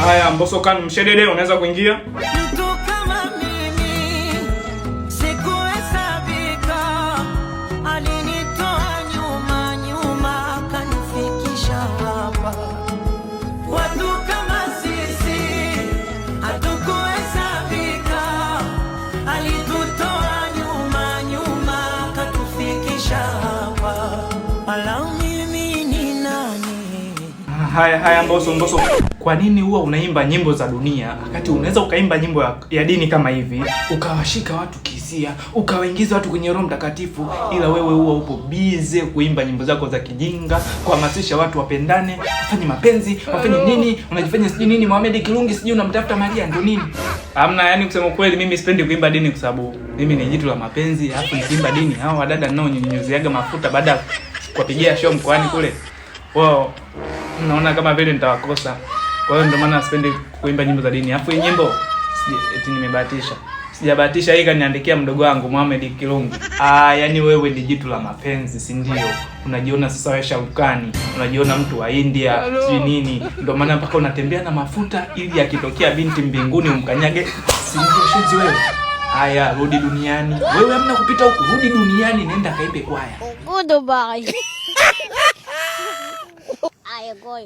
Haya, Mbosso kan mshedede unaweza kuingia. Mtu kama mimi sikuhesabika, alinitoa nyuma akanifikisha hapa. Watu kama sisi hatukuhesabika, alitutoa nyuma akatufikisha hapa. Ala, mimi ni nani? Haya Mbosso. Kwa nini huwa unaimba nyimbo za dunia wakati unaweza ukaimba nyimbo ya dini kama hivi, ukawashika watu kihisia, ukawaingiza watu kwenye Roho Mtakatifu, ila wewe huwa upo busy kuimba nyimbo zako za kijinga, kuhamasisha watu wapendane, wafanye mapenzi, wafanye nini, unajifanya sijui nini Mohamed Kirungi, sijui unamtafuta Maria ndo nini? Hamna, yani kusema kweli mimi sipendi kuimba dini kwa sababu mimi ni jitu la mapenzi, alafu nikiimba dini hao wadada nao nyunyuziaga mafuta baada ya kuwapigia show mkoani kule. Wao naona kama vile nitawakosa. Kwa hiyo ndio maana sipendi kuimba nyimbo za dini. Alafu hii nyimbo eti nimebahatisha. Sijabahatisha, hii kaniandikia mdogo wangu Mohamed Kirungi. Yani wewe ni jitu la mapenzi, si ndio? Unajiona sasa wewe Shaukani, unajiona mtu wa India, si nini? Ndio maana mpaka unatembea na mafuta ili akitokea binti mbinguni umkanyage. Si ndio shenzi wewe? Haya, rudi duniani. Wewe hamna kupita huku, rudi duniani, nenda kaimbe kwaya. Goodbye. I go.